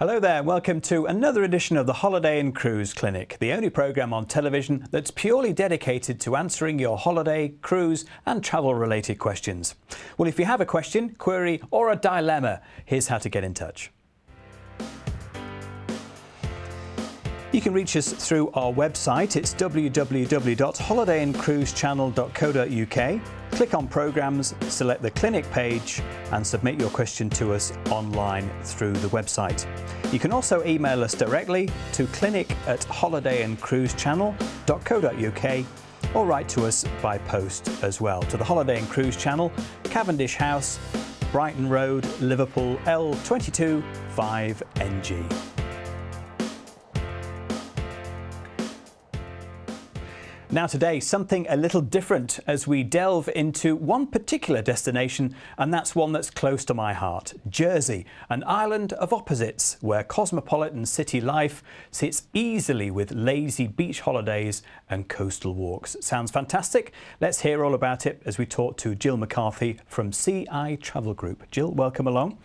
Hello there, welcome to another edition of the Holiday and Cruise Clinic, the only programme on television that's purely dedicated to answering your holiday, cruise and travel related questions. Well, if you have a question, query or a dilemma, here's how to get in touch. You can reach us through our website. It's www.holidayandcruisechannel.co.uk. Click on Programmes, select the Clinic page and submit your question to us online through the website. You can also email us directly to clinic@holidayandcruisechannel.co.uk or write to us by post as well to the Holiday and Cruise Channel, Cavendish House, Brighton Road, Liverpool, L22 5NG. Now today, something a little different as we delve into one particular destination, and that's one that's close to my heart, Jersey, an island of opposites where cosmopolitan city life sits easily with lazy beach holidays and coastal walks. Sounds fantastic? Let's hear all about it as we talk to Jill McCarthy from CI Travel Group. Jill, welcome along.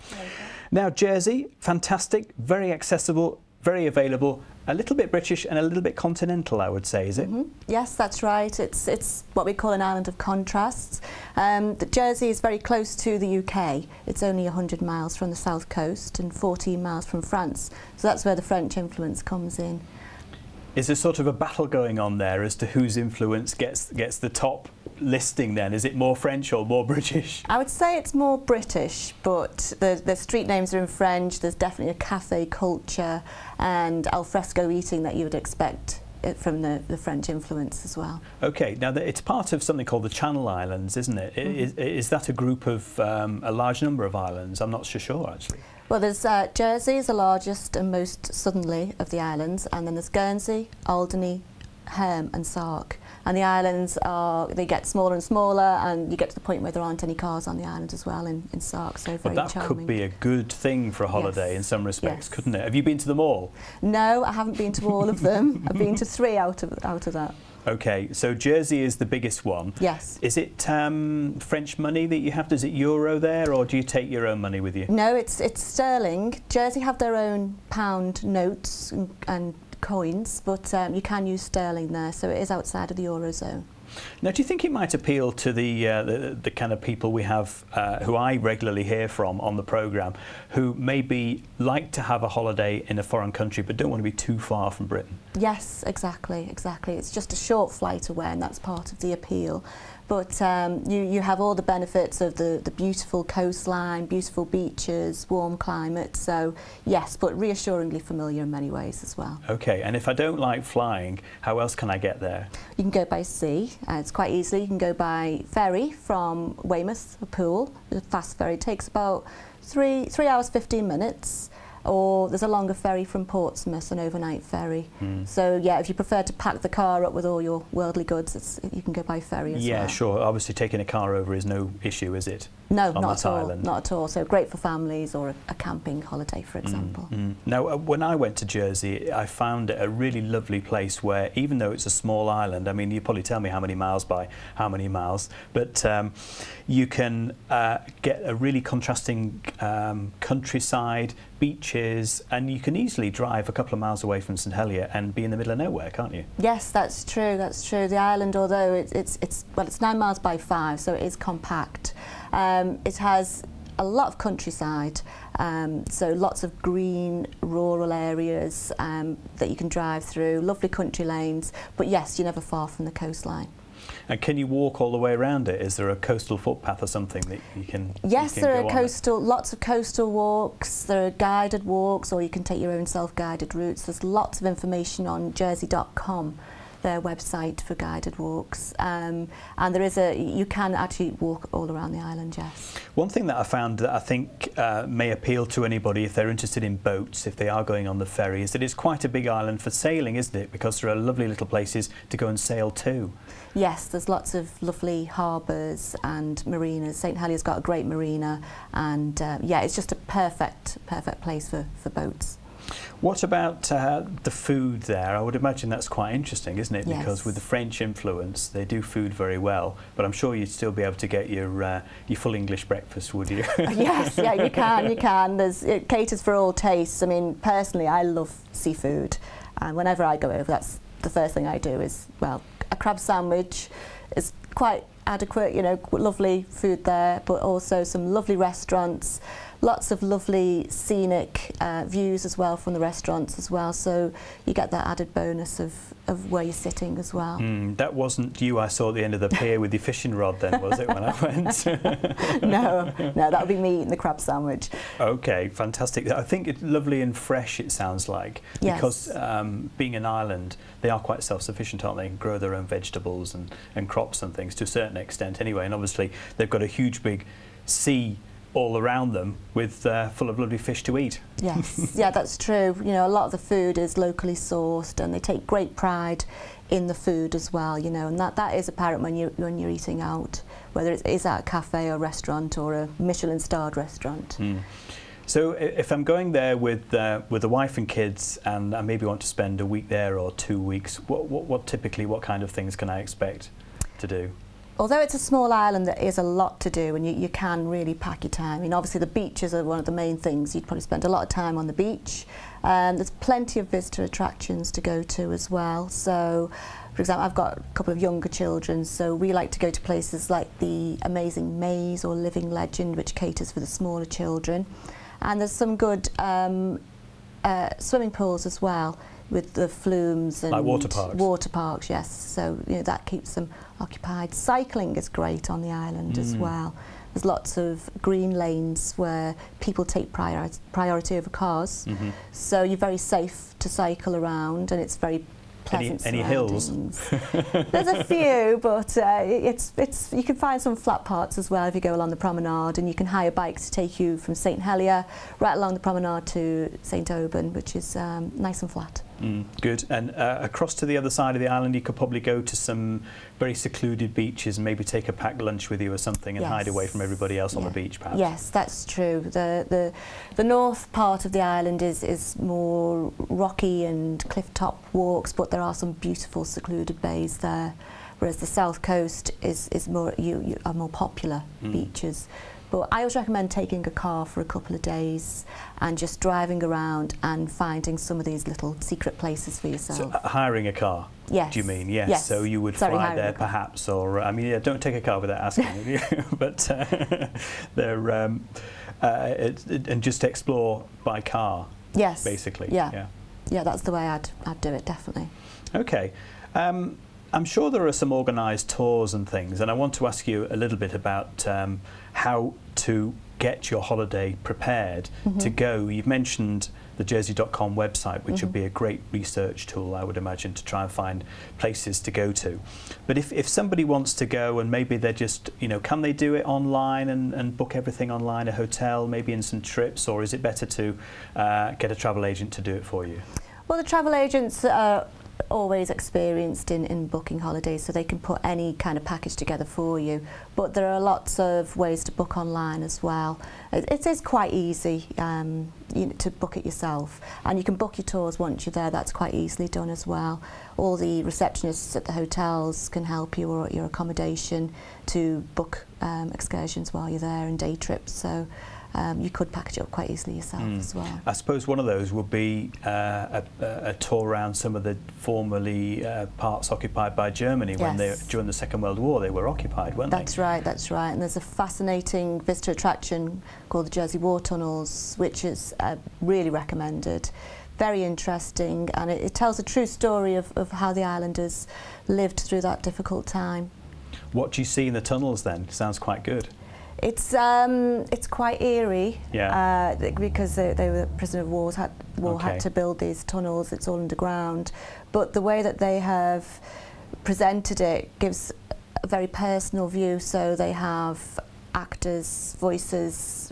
Now Jersey, fantastic, very accessible, very available, a little bit British and a little bit continental, I would say, is it? Yes, that's right. It's what we call an island of contrasts. The Jersey is very close to the UK. It's only 100 miles from the south coast and 14 miles from France. So that's where the French influence comes in. Is there sort of a battle going on there as to whose influence gets the top listing then? Is it more French or more British? I would say it's more British, but the street names are in French. There's definitely a cafe culture and alfresco eating that you would expect from the French influence as well. Okay, now it's part of something called the Channel Islands, isn't it? Is that a group of a large number of islands? I'm not so sure actually. Well, there's Jersey is the largest and most southerly of the islands, and then there's Guernsey, Alderney, Herm and Sark. And the islands they get smaller and smaller, and you get to the point where there aren't any cars on the island as well in Sark, so very charming. That could be a good thing for a holiday in some respects, couldn't it? Have you been to them all? No, I haven't been to all of them. I've been to 3 out of that. Okay, so Jersey is the biggest one. Yes. Is it French money that you have? Is it euro there, or do you take your own money with you? No, it's sterling. Jersey have their own pound notes and coins, but you can use sterling there, so it is outside of the Eurozone. Now, do you think it might appeal to the kind of people we have, who I regularly hear from on the programme, who maybe like to have a holiday in a foreign country but don't want to be too far from Britain? Yes, exactly. It's just a short flight away, and that's part of the appeal. But you have all the benefits of the beautiful coastline, beautiful beaches, warm climate. So yes, but reassuringly familiar in many ways as well. Okay, and if I don't like flying, how else can I get there? You can go by sea. It's quite easy. You can go by ferry from Weymouth, Poole. The fast ferry takes about 3 hours 15 minutes. Or there's a longer ferry from Portsmouth, an overnight ferry. So yeah, if you prefer to pack the car up with all your worldly goods, you can go by ferry as well. Yeah, sure. Obviously taking a car over is no issue, is it? No, not at all. Not at all. So great for families or a camping holiday, for example. Now, when I went to Jersey, I found it a really lovely place where, even though it's a small island, I mean, you probably tell me how many miles by how many miles, but you can get a really contrasting countryside, beaches, and you can easily drive a couple of miles away from St Helier and be in the middle of nowhere, can't you? Yes, that's true. That's true. The island, although it's 9 miles by 5, so it is compact. It has a lot of countryside, so lots of green rural areas that you can drive through, lovely country lanes, but yes, you're never far from the coastline. And can you walk all the way around it? Is there a coastal footpath or something that you can? Yes, there are lots of coastal walks. There are guided walks, or you can take your own self-guided routes. There's lots of information on jersey.com, their website for guided walks, and you can actually walk all around the island. Yes. One thing that I found that I think may appeal to anybody if they're interested in boats, if they are going on the ferry, is that it's quite a big island for sailing, isn't it? Because there are lovely little places to go and sail to. Yes, there's lots of lovely harbours and marinas. St Helier's got a great marina, and yeah, it's just a perfect place for boats. What about the food there? I would imagine that's quite interesting, isn't it? Yes. Because with the French influence, they do food very well. But I'm sure you'd still be able to get your full English breakfast, would you? Yes, yeah, you can. You can. It caters for all tastes. I mean, personally, I love seafood, and whenever I go over, that's the first thing I do is, well, a crab sandwich is quite adequate, you know, lovely food there, but also some lovely restaurants, lots of lovely scenic views as well from the restaurants as well, so you get that added bonus of where you're sitting as well. That wasn't you I saw at the end of the pier with your fishing rod then, was it, when I went? No, that would be me eating the crab sandwich. Okay, fantastic. I think it's lovely and fresh, it sounds like, yes. Because being an island, they are quite self-sufficient, aren't they? They can grow their own vegetables and crops and things to a certain extent anyway, and obviously they've got a huge big sea all around them with full of lovely fish to eat. Yes, yeah, that's true. You know, a lot of the food is locally sourced, and they take great pride in the food as well. You know, and that is apparent when you're eating out, whether it is at a cafe or restaurant or a Michelin-starred restaurant. So if I'm going there with a wife and kids, and I maybe want to spend a week there or 2 weeks, what typically, what kind of things can I expect to do? Although it's a small island, there is a lot to do, and you can really pack your time. I mean, obviously the beaches are one of the main things. You'd probably spend a lot of time on the beach. There's plenty of visitor attractions to go to as well. So, for example, I've got a couple of younger children, so we like to go to places like the amazing Maze or Living Legend, which caters for the smaller children. And there's some good swimming pools as well, with the flumes and like water parks. Water parks, yes. So you know that keeps them occupied. Cycling is great on the island as well. There's lots of green lanes where people take priority over cars. So you're very safe to cycle around, and it's very pleasant. Any hills? There's a few, but it's you can find some flat parts as well if you go along the promenade, and you can hire bikes to take you from St Helier right along the promenade to St Oban, which is nice and flat. Good. And across to the other side of the island, you could probably go to some very secluded beaches and maybe take a packed lunch with you or something and hide away from everybody else on the beach, perhaps. Yes, that's true. The north part of the island is more rocky and cliff-top walks, but there are some beautiful secluded bays there, whereas the south coast is more are more popular beaches. But I always recommend taking a car for a couple of days and just driving around and finding some of these little secret places for yourself. So hiring a car? Yes. Do you mean? Yes. So you would fly there perhaps, or I mean, yeah, don't take a car without asking, but they're and just explore by car. Yes. Basically. Yeah. Yeah, that's the way I'd do it, definitely. Okay. I'm sure there are some organised tours and things, and I want to ask you a little bit about how to get your holiday prepared to go. You've mentioned the jersey.com website, which would be a great research tool, I would imagine, to try and find places to go to. But if somebody wants to go and maybe they're just, you know, can they do it online and book everything online, a hotel, maybe instant trips, or is it better to get a travel agent to do it for you? Well, the travel agents are always experienced in booking holidays, so they can put any kind of package together for you, but there are lots of ways to book online as well. It is quite easy to book it yourself, and you can book your tours once you're there. That's quite easily done as well. All the receptionists at the hotels can help you, or at your accommodation, to book excursions while you're there and day trips, so you could package it up quite easily yourself as well. I suppose one of those would be a tour around some of the formerly parts occupied by Germany when during the Second World War they were occupied, weren't they? That's right, that's right. And there's a fascinating visitor attraction called the Jersey War Tunnels, which is really recommended. Very interesting, and it tells a true story of how the islanders lived through that difficult time. What do you see in the tunnels then? Sounds quite good. It's quite eerie, because they were prisoner of war, had to build these tunnels. It's all underground, but the way that they have presented it gives a very personal view. So they have actors' voices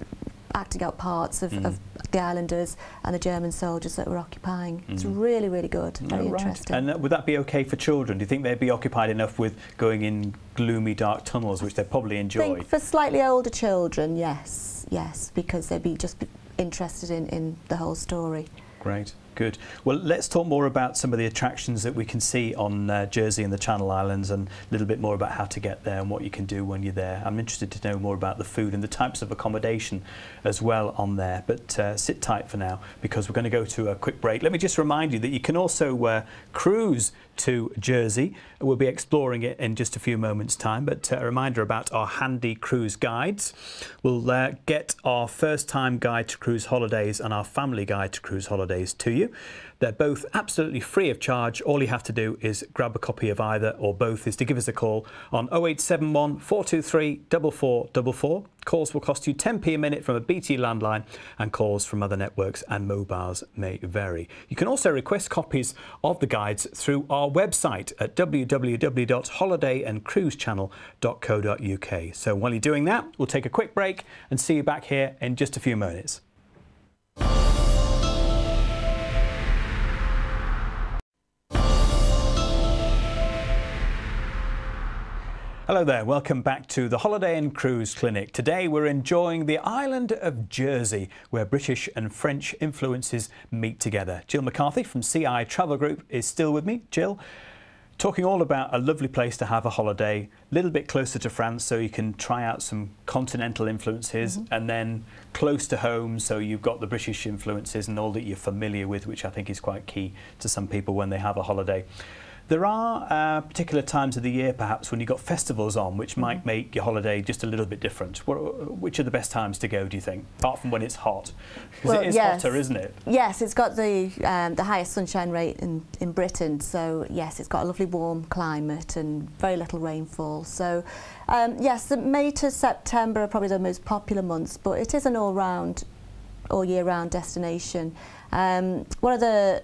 acting out parts of the islanders and the German soldiers that were occupying. It's really, really good, very interesting. And would that be okay for children? Do you think they'd be occupied enough with going in gloomy, dark tunnels, which they probably enjoy? I think for slightly older children, yes, because they'd be just interested in the whole story. Great, good. Well, let's talk more about some of the attractions that we can see on Jersey and the Channel Islands, and a little bit more about how to get there and what you can do when you're there. I'm interested to know more about the food and the types of accommodation as well on there. But sit tight for now, because we're going to go to a quick break. Let me just remind you that you can also cruise to Jersey. We'll be exploring it in just a few moments' time, but a reminder about our handy cruise guides. We'll get our first-time guide to cruise holidays and our family guide to cruise holidays to you. They're both absolutely free of charge. All you have to do is grab a copy of either or both, is to give us a call on 0871 423 4444. Calls will cost you 10p a minute from a BT landline, and calls from other networks and mobiles may vary. You can also request copies of the guides through our website at www.holidayandcruisechannel.co.uk. So while you're doing that, we'll take a quick break and see you back here in just a few minutes. Hello there, welcome back to the Holiday and Cruise Clinic. Today we're enjoying the island of Jersey, where British and French influences meet together. Jill McCarthy from CI Travel Group is still with me. Jill, talking all about a lovely place to have a holiday, a little bit closer to France so you can try out some continental influences, and then close to home so you've got the British influences and all that you're familiar with, which I think is quite key to some people when they have a holiday. There are particular times of the year, perhaps, when you've got festivals on, which might make your holiday just a little bit different. Which are the best times to go, do you think, apart from when it's hot? Because it is hotter, isn't it? Yes, it's got the highest sunshine rate in Britain, so yes, it's got a lovely warm climate and very little rainfall. So yes, the May to September are probably the most popular months, but it is an all year round destination. One of the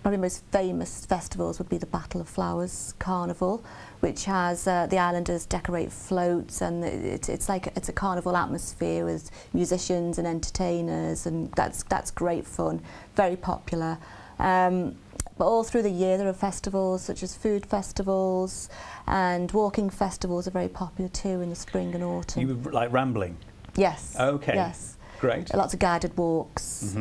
probably most famous festivals would be the Battle of Flowers Carnival, which has the islanders decorate floats, and it's a carnival atmosphere with musicians and entertainers, and that's great fun, very popular. But all through the year there are festivals such as food festivals, and walking festivals are very popular too in the spring and autumn. You were like rambling? Yes. Okay. Yes. Great. Lots of guided walks.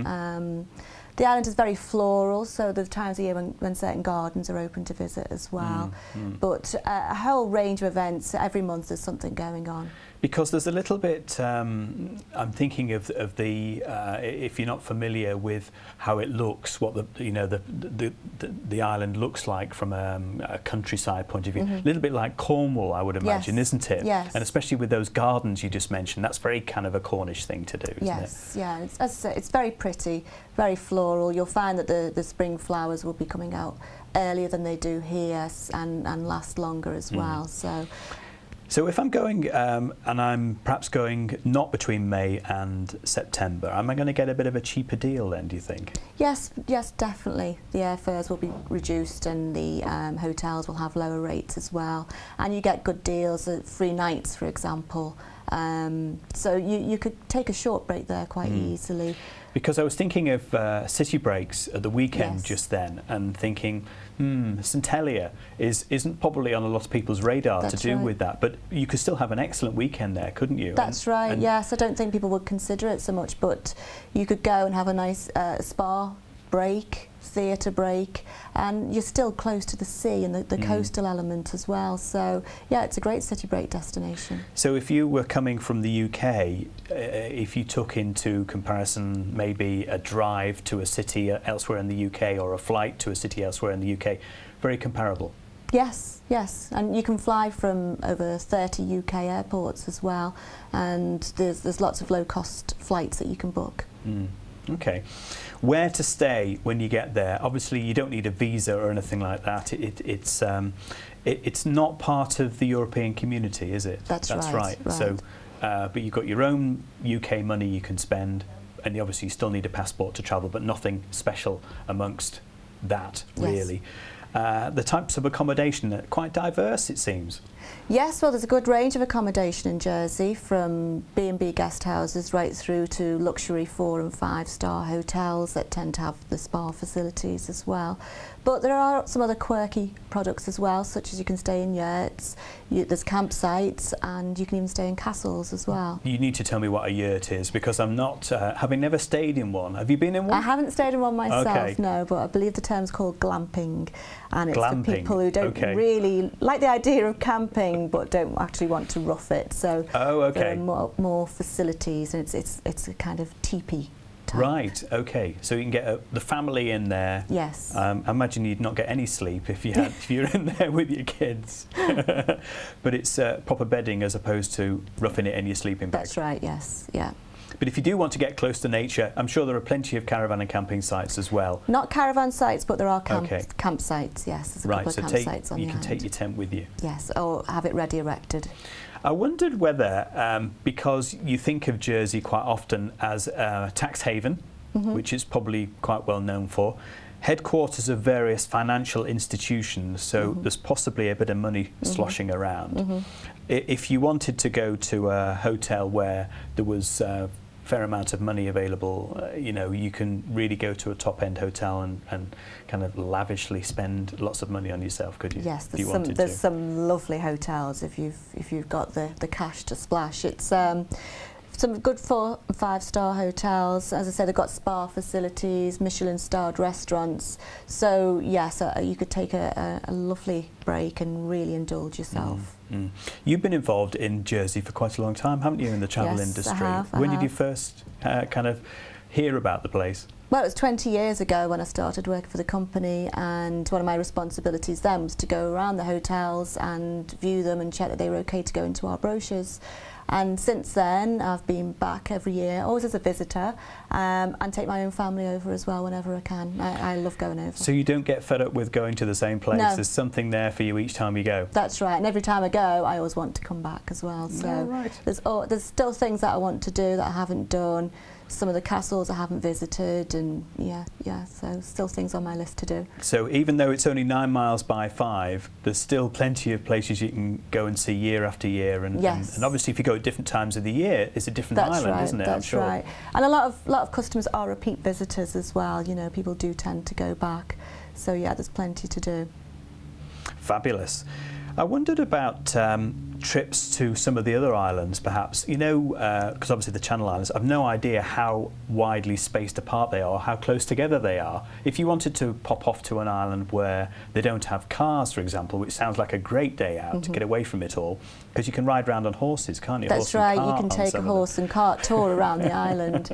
The island is very floral, so there's times of year when certain gardens are open to visit as well. But a whole range of events, every month there's something going on. Because there's a little bit, I'm thinking of the if you're not familiar with how it looks, what the island looks like from a countryside point of view, a little bit like Cornwall, I would imagine, isn't it? Yes. And especially with those gardens you just mentioned, that's very kind of a Cornish thing to do, isn't it? Yes, yeah, as I say, it's very pretty, very floral. You'll find that the spring flowers will be coming out earlier than they do here, and last longer as well. So if I'm going, and I'm perhaps going not between May and September, am I going to get a bit of a cheaper deal then, do you think? Yes, definitely. The airfares will be reduced, and the hotels will have lower rates as well. And you get good deals, free nights, for example. So you could take a short break there quite easily. Because I was thinking of city breaks at the weekend just then, and thinking, St Helier isn't probably on a lot of people's radar to do with that, but you could still have an excellent weekend there, couldn't you? That's right, yes. I don't think people would consider it so much, but you could go and have a nice spa break, theatre break, and you're still close to the sea and the coastal element as well. So yeah, it's a great city break destination. So if you were coming from the UK, if you took into comparison maybe a drive to a city elsewhere in the UK, or a flight to a city elsewhere in the UK, very comparable? Yes, yes, and you can fly from over 30 UK airports as well, and there's lots of low-cost flights that you can book. Okay. Where to stay when you get there? Obviously you don't need a visa or anything like that. It's not part of the European community, is it? That's right. So, but you've got your own UK money you can spend, and obviously you still need a passport to travel, but nothing special amongst that, really. The types of accommodation are quite diverse, it seems. Yes, well, there's a good range of accommodation in Jersey, from B&B guest houses right through to luxury 4- and 5-star hotels that tend to have the spa facilities as well. But there are some other quirky products as well, such as you can stay in yurts, there's campsites, and you can even stay in castles as well. You need to tell me what a yurt is, because I'm not, having never stayed in one. Have you been in one? I haven't stayed in one myself, Okay. no, but I believe the term's called glamping, and it's Glamping, for people who don't okay. really like the idea of camping but don't actually want to rough it. So Oh, okay. there are more facilities, and it's a kind of teepee type. Right, okay. So you can get the family in there. Yes. I imagine you'd not get any sleep if you're in there with your kids. But it's proper bedding as opposed to roughing it in your sleeping bag. That's right, yes, yeah. But if you do want to get close to nature, I'm sure there are plenty of caravan and camping sites as well. Not caravan sites, but there are Okay. campsites, yes. There's a Right, couple so of campsites on the you can island. take your tent with you. Yes, or have it ready erected. I wondered whether, because you think of Jersey quite often as a tax haven, which it's probably quite well known for, headquarters of various financial institutions, so there's possibly a bit of money sloshing around. If you wanted to go to a hotel where there was a fair amount of money available, you know, you can really go to a top-end hotel and kind of lavishly spend lots of money on yourself, could you? Yes, if you there's wanted to. some lovely hotels if you've got the cash to splash. It's some good 4- and 5-star hotels. As I said, they've got spa facilities, Michelin-starred restaurants. So yes, you could take a lovely break and really indulge yourself. You've been involved in Jersey for quite a long time, haven't you, in the travel Yes, industry? I have. When did you first kind of hear about the place? Well, it was 20 years ago when I started working for the company, and one of my responsibilities then was to go around the hotels and view them and check that they were okay to go into our brochures. And since then, I've been back every year, always as a visitor, and take my own family over as well whenever I can. I love going over. So you don't get fed up with going to the same place? No. There's something there for you each time you go? That's right, and every time I go, I always want to come back as well. So Oh, right. there's still things that I want to do that I haven't done. Some of the castles I haven't visited, and yeah, so still things on my list to do. So even though it's only 9 miles by 5, there's still plenty of places you can go and see year after year, and, Yes. and obviously if you go at different times of the year, it's a different That's island, right, isn't it? that's I'm sure. right. And a lot of customers are repeat visitors as well. You know, people do tend to go back. So yeah, there's plenty to do. Fabulous. I wondered about trips to some of the other islands, perhaps. You know, because obviously the Channel Islands, I've no idea how widely spaced apart they are, how close together they are. If you wanted to pop off to an island where they don't have cars, for example, which sounds like a great day out to get away from it all, because you can ride around on horses, can't you? That's Horse and right, you cart can on take a some of them. horse and cart tour around the island.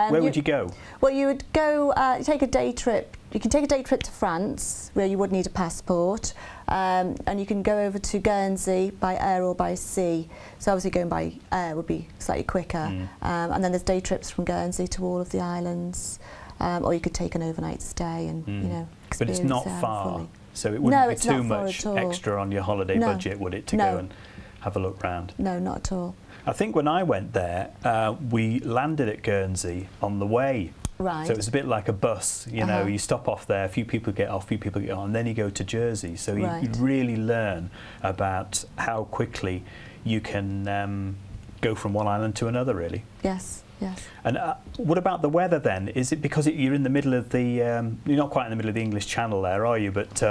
Where would you go? Well, you would go, take a day trip. You can take a day trip to France, where you would need a passport, and you can go over to Guernsey by air or by sea. So obviously going by air would be slightly quicker. And then there's day trips from Guernsey to all of the islands, or you could take an overnight stay and you know, But it's experience not it far, fully. so it wouldn't No, be it's too not far much at all. extra on your holiday No. budget, would it, to No. go and have a look round? No, not at all. I think when I went there, we landed at Guernsey on the way. Right. So it was a bit like a bus, you know, you stop off there, a few people get off, a few people get on, and then you go to Jersey. So you Right. really learn about how quickly you can go from one island to another, really. Yes, yes. And what about the weather then? Is it because you're in the middle of the, you're not quite in the middle of the English Channel there, are you? But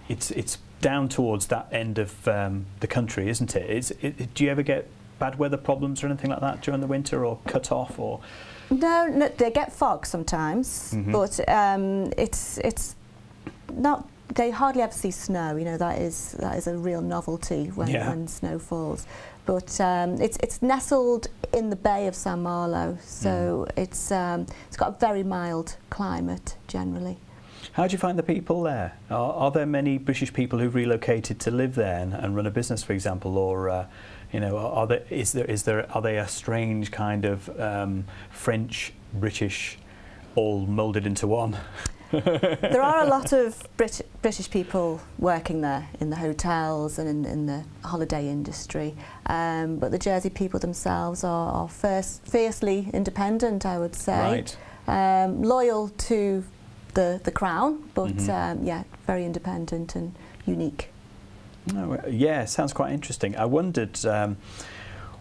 it's down towards that end of the country, isn't it? Do you ever get bad weather problems or anything like that during the winter, or cut off, or? No, they get fog sometimes, but it's not. They hardly ever see snow. You know, that is a real novelty when snow falls. But it's nestled in the Bay of San Marlo, so it's got a very mild climate generally. How do you find the people there? Are there many British people who've relocated to live there and run a business, for example, or you know, are they a strange kind of French, British, all moulded into one? There are a lot of British people working there in the hotels and in the holiday industry, but the Jersey people themselves are fiercely independent, I would say. Right. Loyal to the crown, but yeah, very independent and unique. Oh, yeah, sounds quite interesting. I wondered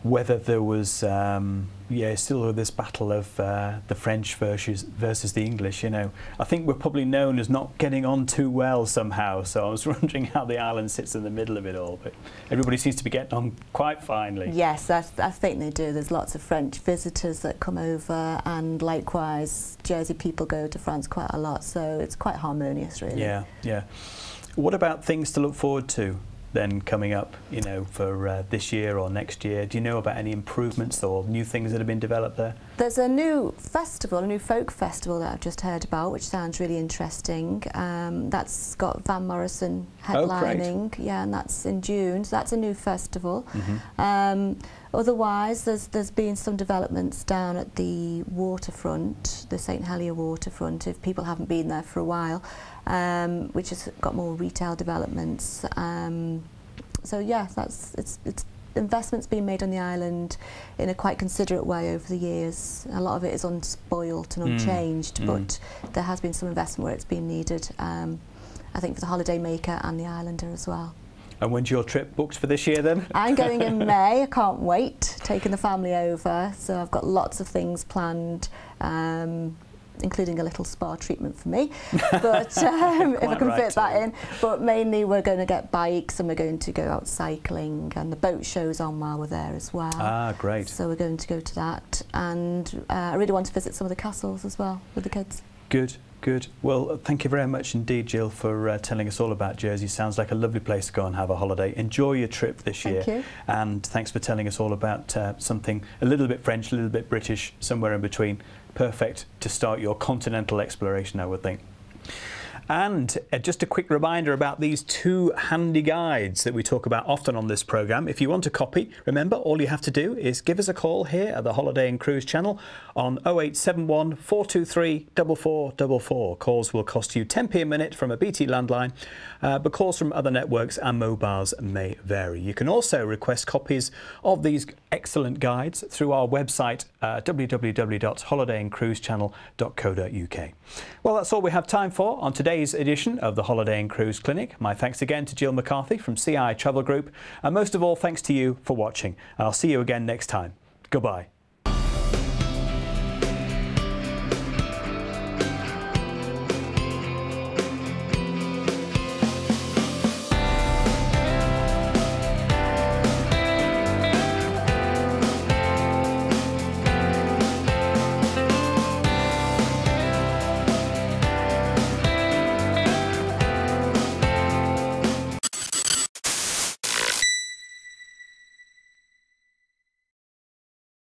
whether there was still this battle of the French versus the English. You know, I think we're probably known as not getting on too well somehow. So I was wondering how the island sits in the middle of it all. But everybody seems to be getting on quite finely. Yes, I think they do. There's lots of French visitors that come over, and likewise Jersey people go to France quite a lot. So it's quite harmonious, really. Yeah, yeah. What about things to look forward to then coming up, you know, for this year or next year? Do you know about any improvements or new things that have been developed there? There's a new festival, a new folk festival that I've just heard about, which sounds really interesting. That's got Van Morrison headlining, yeah, and that's in June. So that's a new festival. Otherwise, there's been some developments down at the waterfront, the St Helier waterfront, if people haven't been there for a while, which has got more retail developments. So yeah, it's investments being made on the island in a quite considerate way over the years. A lot of it is unspoilt and unchanged, but there has been some investment where it's been needed, I think for the holiday maker and the islander as well. And when's your trip booked for this year then? I'm going in May. I can't wait, taking the family over. So I've got lots of things planned, including a little spa treatment for me, but if I can fit that in. But mainly we're going to get bikes and we're going to go out cycling, and the boat show's on while we're there as well. Ah, great. So we're going to go to that, and I really want to visit some of the castles as well with the kids. Good. Good. Well, thank you very much indeed, Jill, for telling us all about Jersey. Sounds like a lovely place to go and have a holiday. Enjoy your trip this year. Thank you. And thanks for telling us all about something a little bit French, a little bit British, somewhere in between. Perfect to start your continental exploration, I would think. And just a quick reminder about these two handy guides that we talk about often on this programme. If you want a copy, remember, all you have to do is give us a call here at the Holiday and Cruise channel on 0871 423 4444. Calls will cost you 10p a minute from a BT landline, but calls from other networks and mobiles may vary. You can also request copies of these excellent guides through our website, www.holidayandcruisechannel.co.uk. Well, that's all we have time for on today's edition of the Holiday and Cruise Clinic. My thanks again to Jill McCarthy from CI Travel Group, and most of all, thanks to you for watching. And I'll see you again next time. Goodbye.